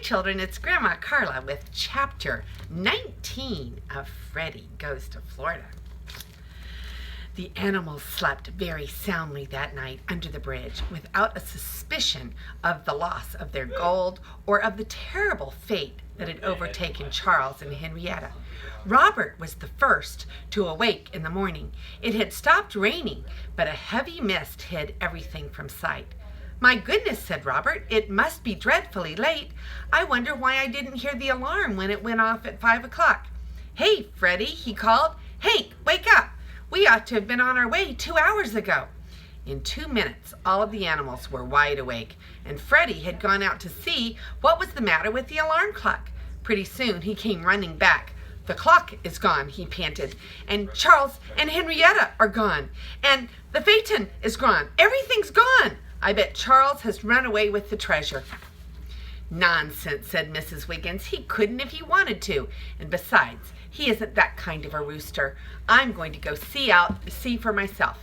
children, it's Grandma Carla with Chapter 19 of Freddy Goes to Florida. The animals slept very soundly that night under the bridge without a suspicion of the loss of their gold or of the terrible fate that had overtaken Charles and Henrietta. Robert was the first to awake in the morning. It had stopped raining, but a heavy mist hid everything from sight. "My goodness," said Robert, "it must be dreadfully late. I wonder why I didn't hear the alarm when it went off at 5 o'clock. Hey, Freddy," he called. "Hank, wake up. We ought to have been on our way 2 hours ago." In 2 minutes, all of the animals were wide awake, and Freddy had gone out to see what was the matter with the alarm clock. Pretty soon, he came running back. "The clock is gone," he panted, "and Charles and Henrietta are gone, and the phaeton is gone. Everything's gone. I bet Charles has run away with the treasure." "Nonsense," said Mrs. Wiggins. "He couldn't if he wanted to. And besides, he isn't that kind of a rooster. I'm going to go see for myself."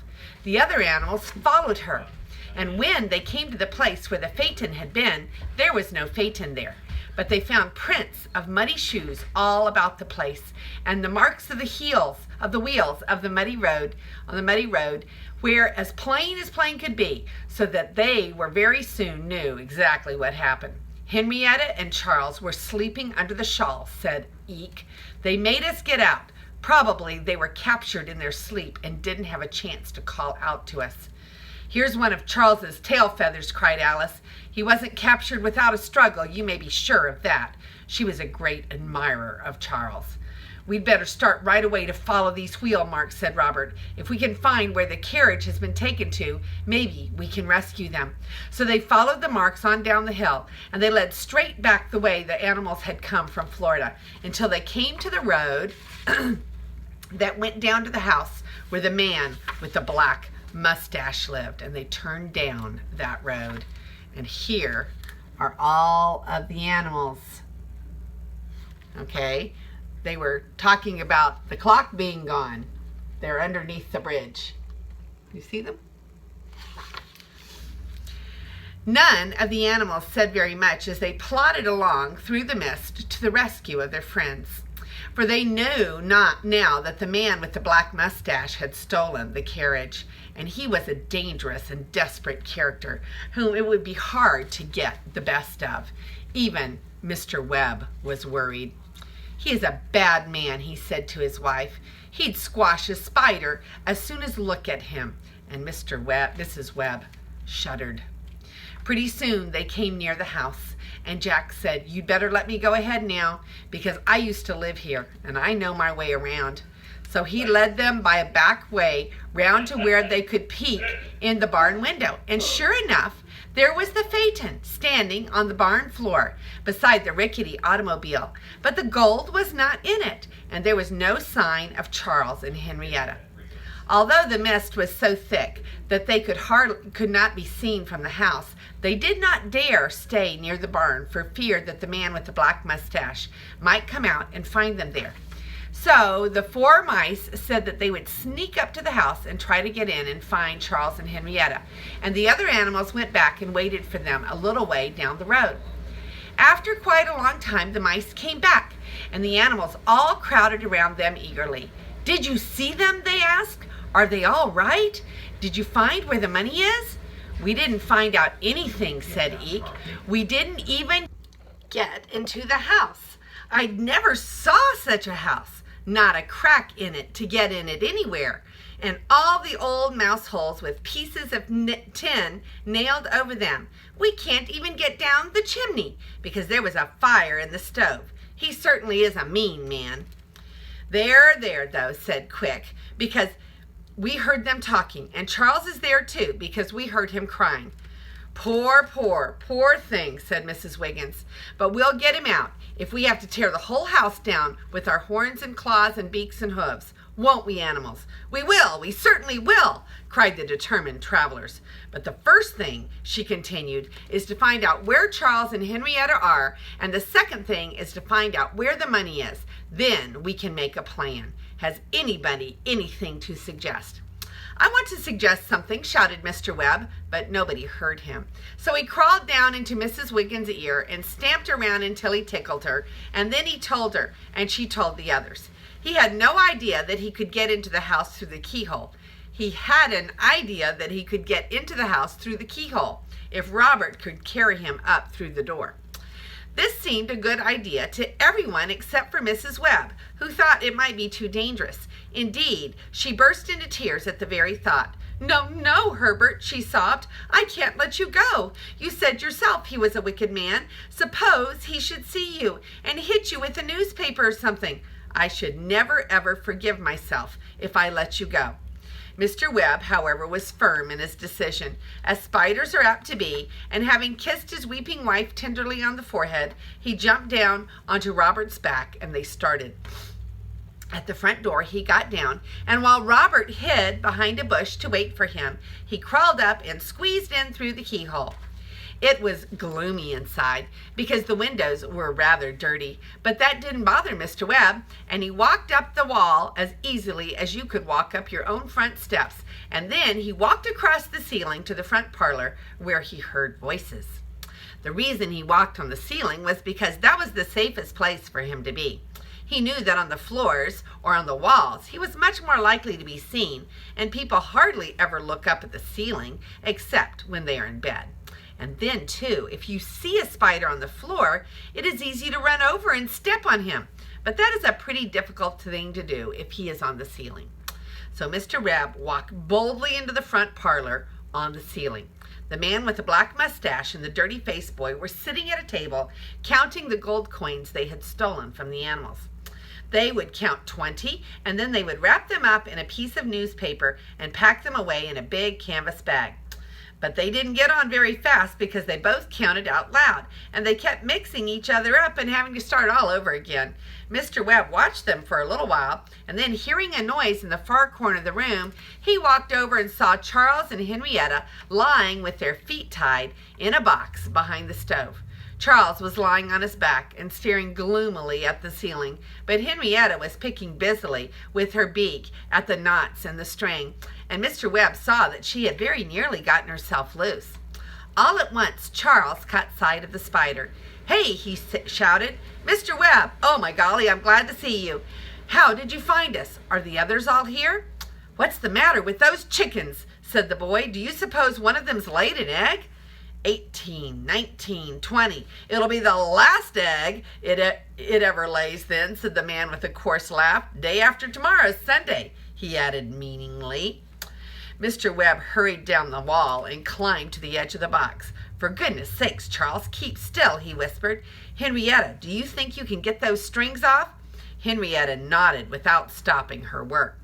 The other animals followed her, and when they came to the place where the phaeton had been, there was no phaeton there. But they found prints of muddy shoes all about the place, and the marks of the wheels of the muddy road, were as plain could be, so that they were very soon knew exactly what happened. "Henrietta and Charles were sleeping under the shawl," said Eek. "They made us get out. Probably they were captured in their sleep and didn't have a chance to call out to us." "Here's one of Charles's tail feathers," cried Alice. "He wasn't captured without a struggle, you may be sure of that." She was a great admirer of Charles. "We'd better start right away to follow these wheel marks," said Robert. "If we can find where the carriage has been taken to, maybe we can rescue them." So they followed the marks on down the hill, and they led straight back the way the animals had come from Florida, until they came to the road that went down to the house where the man with the black mustache lived, and they turned down that road. And here are all of the animals. Okay, they were talking about the clock being gone. They're underneath the bridge. You see them? None of the animals said very much as they plodded along through the mist to the rescue of their friends, for they knew not now that the man with the black mustache had stolen the carriage, and he was a dangerous and desperate character whom it would be hard to get the best of. Even Mr. Webb was worried. "He is a bad man," he said to his wife. "He'd squash a spider as soon as look at him," and Mrs. Webb shuddered. Pretty soon they came near the house, and Jack said, "You'd better let me go ahead now, because I used to live here, and I know my way around." So he led them by a back way round to where they could peek in the barn window, and sure enough, there was the phaeton standing on the barn floor beside the rickety automobile, but the gold was not in it, and there was no sign of Charles and Henrietta. Although the mist was so thick that they could not be seen from the house, they did not dare stay near the barn for fear that the man with the black mustache might come out and find them there. So the 4 mice said that they would sneak up to the house and try to get in and find Charles and Henrietta, and the other animals went back and waited for them a little way down the road. After quite a long time, the mice came back, and the animals all crowded around them eagerly. "Did you see them?" they asked. "Are they all right? Did you find where the money is?" "We didn't find out anything," said Eek. "We didn't even get into the house. I never saw such a house. Not a crack in it to get in it anywhere. And all the old mouse holes with pieces of tin nailed over them. We can't even get down the chimney because there was a fire in the stove. He certainly is a mean man." There, though," said Quick, "because we heard them talking, and Charles is there too, because we heard him crying." Poor thing," said Mrs. Wiggins. "But we'll get him out if we have to tear the whole house down with our horns and claws and beaks and hooves. Won't we, animals?" "We will, we certainly will," cried the determined travelers. "But the first thing," she continued, "is to find out where Charles and Henrietta are, and the second thing is to find out where the money is. Then we can make a plan. Has anybody anything to suggest?" "I want to suggest something," shouted Mr. Webb, but nobody heard him. So he crawled down into Mrs. Wiggins' ear and stamped around until he tickled her, and then he told her, and she told the others. He had no idea that he could get into the house through the keyhole. He had an idea that he could get into the house through the keyhole if Robert could carry him up through the door. This seemed a good idea to everyone except for Mrs. Webb, who thought it might be too dangerous. Indeed, she burst into tears at the very thought. "No, no, Herbert," she sobbed. "I can't let you go. You said yourself he was a wicked man. Suppose he should see you and hit you with a newspaper or something. I should never, ever forgive myself if I let you go." Mr. Webb, however, was firm in his decision, as spiders are apt to be, and having kissed his weeping wife tenderly on the forehead, he jumped down onto Robert's back, and they started. At the front door he got down, and while Robert hid behind a bush to wait for him, he crawled up and squeezed in through the keyhole. It was gloomy inside because the windows were rather dirty, but that didn't bother Mr. Webb, and he walked up the wall as easily as you could walk up your own front steps, and then he walked across the ceiling to the front parlor where he heard voices. The reason he walked on the ceiling was because that was the safest place for him to be. He knew that on the floors or on the walls he was much more likely to be seen, and people hardly ever look up at the ceiling except when they are in bed. And then, too, if you see a spider on the floor, it is easy to run over and step on him. But that is a pretty difficult thing to do if he is on the ceiling. So Mr. Webb walked boldly into the front parlor on the ceiling. The man with the black mustache and the dirty-faced boy were sitting at a table counting the gold coins they had stolen from the animals. They would count 20, and then they would wrap them up in a piece of newspaper and pack them away in a big canvas bag. But they didn't get on very fast because they both counted out loud, and they kept mixing each other up and having to start all over again. Mr. Webb watched them for a little while, and then hearing a noise in the far corner of the room, he walked over and saw Charles and Henrietta lying with their feet tied in a box behind the stove. Charles was lying on his back and staring gloomily at the ceiling, but Henrietta was picking busily with her beak at the knots in the string, and Mr. Webb saw that she had very nearly gotten herself loose. All at once, Charles caught sight of the spider. "Hey," he shouted. "Mr. Webb, oh my golly, I'm glad to see you. How did you find us? Are the others all here?" "What's the matter with those chickens?" said the boy. "Do you suppose one of them's laid an egg?" 18, 19, 20. "It'll be the last egg it ever lays then," said the man with a coarse laugh. "Day after tomorrow's Sunday," he added meaningly. Mr. Webb hurried down the wall and climbed to the edge of the box. "For goodness sakes, Charles, keep still," he whispered. "Henrietta, do you think you can get those strings off?" Henrietta nodded without stopping her work.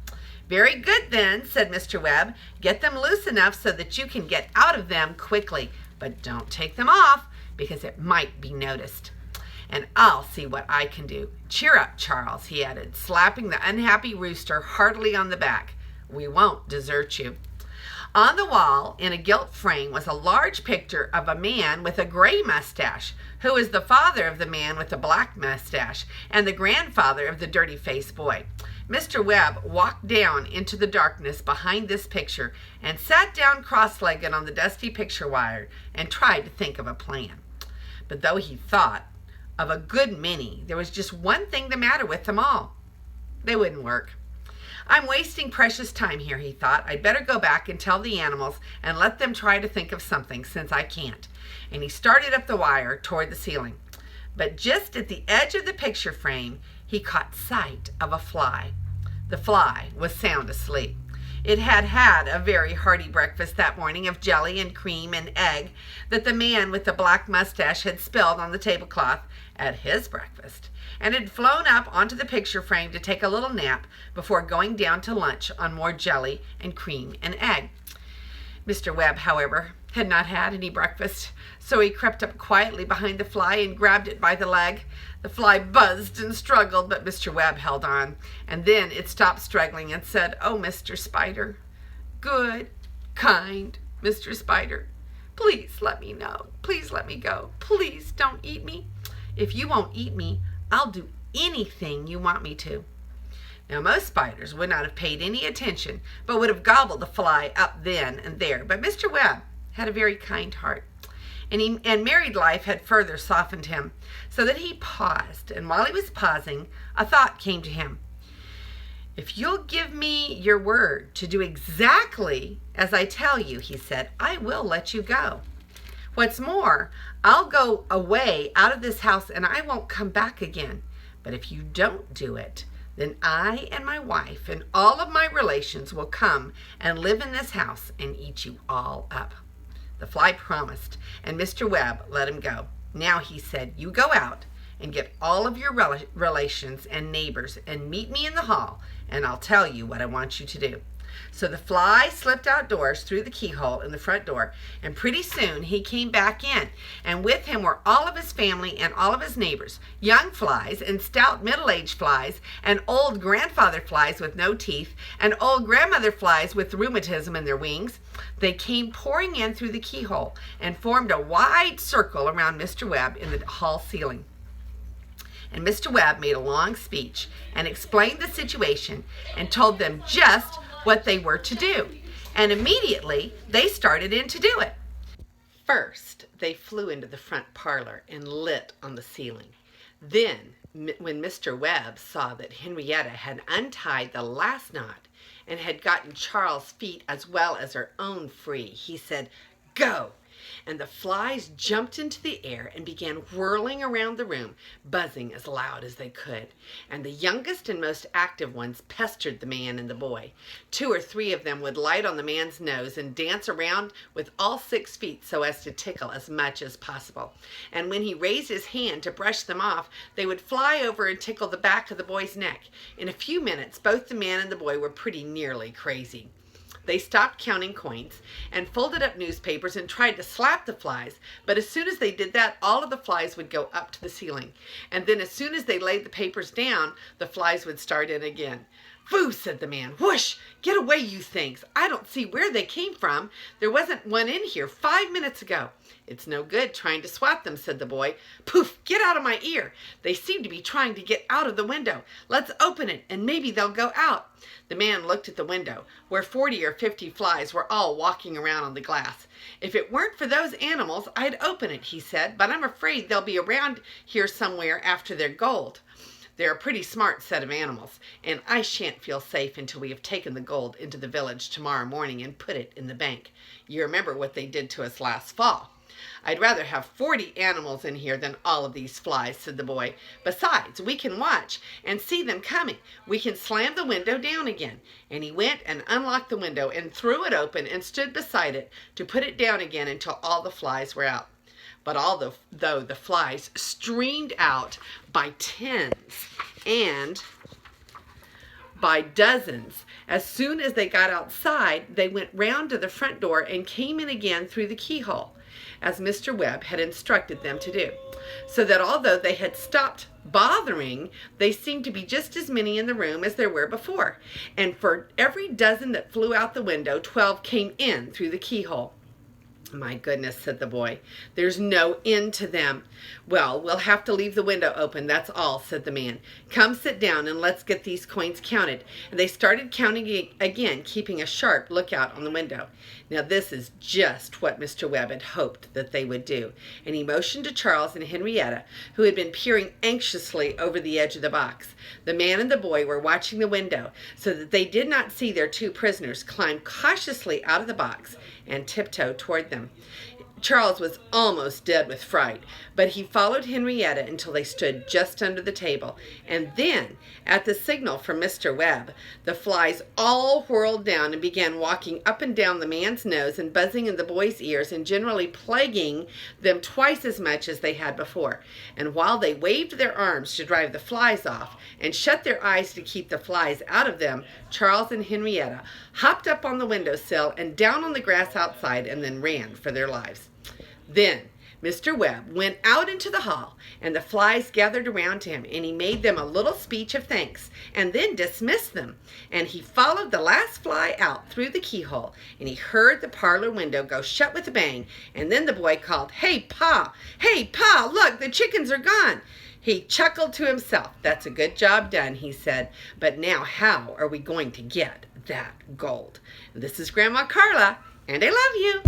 "Very good then," said Mr. Webb. "Get them loose enough so that you can get out of them quickly. But don't take them off, because it might be noticed. And I'll see what I can do. Cheer up, Charles," he added, slapping the unhappy rooster heartily on the back. "We won't desert you." On the wall, in a gilt frame, was a large picture of a man with a gray mustache, who was the father of the man with the black mustache and the grandfather of the dirty-faced boy. Mr. Webb walked down into the darkness behind this picture and sat down cross-legged on the dusty picture wire and tried to think of a plan. But though he thought of a good many, there was just one thing the matter with them all. They wouldn't work. "I'm wasting precious time here," he thought. "I'd better go back and tell the animals and let them try to think of something, since I can't." And he started up the wire toward the ceiling. But just at the edge of the picture frame, he caught sight of a fly. The fly was sound asleep. It had had a very hearty breakfast that morning of jelly and cream and egg that the man with the black mustache had spilled on the tablecloth at his breakfast, and had flown up onto the picture frame to take a little nap before going down to lunch on more jelly and cream and egg. Mr. Webb, however, had not had any breakfast, so he crept up quietly behind the fly and grabbed it by the leg. The fly buzzed and struggled, but Mr. Webb held on, and then it stopped struggling and said, "Oh, Mr. Spider, good, kind Mr. Spider, please let me know. Please let me go. Please don't eat me. If you won't eat me, I'll do anything you want me to." Now, most spiders would not have paid any attention, but would have gobbled the fly up then and there. But Mr. Webb had a very kind heart, and married life had further softened him, so that he paused. And while he was pausing, a thought came to him. "If you'll give me your word to do exactly as I tell you," he said, "I will let you go. What's more, I'll go away out of this house and I won't come back again. But if you don't do it, then I and my wife and all of my relations will come and live in this house and eat you all up." The fly promised, and Mr. Webb let him go. "Now," he said, "you go out and get all of your relations and neighbors and meet me in the hall, and I'll tell you what I want you to do." So the fly slipped outdoors through the keyhole in the front door, and pretty soon he came back in, and with him were all of his family and all of his neighbors, young flies and stout middle-aged flies, and old grandfather flies with no teeth, and old grandmother flies with rheumatism in their wings. They came pouring in through the keyhole and formed a wide circle around Mr. Webb in the hall ceiling. And Mr. Webb made a long speech and explained the situation and told them just what they were to do. And immediately they started in to do it. First, they flew into the front parlor and lit on the ceiling. Then, when Mr. Webb saw that Henrietta had untied the last knot and had gotten Charles' feet as well as her own free, he said, "Go!" And the flies jumped into the air and began whirling around the room, buzzing as loud as they could. And the youngest and most active ones pestered the man and the boy. 2 or 3 of them would light on the man's nose and dance around with all 6 feet so as to tickle as much as possible. And when he raised his hand to brush them off, they would fly over and tickle the back of the boy's neck. In a few minutes, both the man and the boy were pretty nearly crazy. They stopped counting coins and folded up newspapers and tried to slap the flies, but as soon as they did that, all of the flies would go up to the ceiling. And then as soon as they laid the papers down, the flies would start in again. "Foo," said the man. "Whoosh! Get away, you things. I don't see where they came from. There wasn't one in here 5 minutes ago." "It's no good trying to swat them," said the boy. "Poof! Get out of my ear. They seem to be trying to get out of the window. Let's open it and maybe they'll go out." The man looked at the window, where 40 or 50 flies were all walking around on the glass. "If it weren't for those animals, I'd open it," he said, "but I'm afraid they'll be around here somewhere after their gold. They're a pretty smart set of animals, and I shan't feel safe until we have taken the gold into the village tomorrow morning and put it in the bank. You remember what they did to us last fall. I'd rather have 40 animals in here than all of these flies," said the boy. "Besides, we can watch and see them coming. We can slam the window down again." And he went and unlocked the window and threw it open and stood beside it to put it down again until all the flies were out. But though the flies streamed out by tens and by dozens, as soon as they got outside, they went round to the front door and came in again through the keyhole, as Mr. Webb had instructed them to do. So that although they had stopped bothering, they seemed to be just as many in the room as there were before. And for every dozen that flew out the window, 12 came in through the keyhole. "My goodness," said the boy, "there's no end to them." "Well, we'll have to leave the window open, that's all," said the man. "Come sit down and let's get these coins counted." And they started counting again, keeping a sharp lookout on the window. Now this is just what Mr. Webb had hoped that they would do. And he motioned to Charles and Henrietta, who had been peering anxiously over the edge of the box. The man and the boy were watching the window so that they did not see their 2 prisoners climb cautiously out of the box and tiptoe toward them. Charles was almost dead with fright, but he followed Henrietta until they stood just under the table. And then, at the signal from Mr. Webb, the flies all whirled down and began walking up and down the man's nose and buzzing in the boy's ears and generally plaguing them twice as much as they had before. And while they waved their arms to drive the flies off and shut their eyes to keep the flies out of them, Charles and Henrietta hopped up on the windowsill and down on the grass outside and then ran for their lives. Then Mr. Webb went out into the hall, and the flies gathered around him, and he made them a little speech of thanks, and then dismissed them. And he followed the last fly out through the keyhole, and he heard the parlor window go shut with a bang, and then the boy called, "Hey, Pa! Hey, Pa! Look, the chickens are gone!" He chuckled to himself. "That's a good job done," he said. "But now how are we going to get that gold?" This is Grandma Carla, and I love you.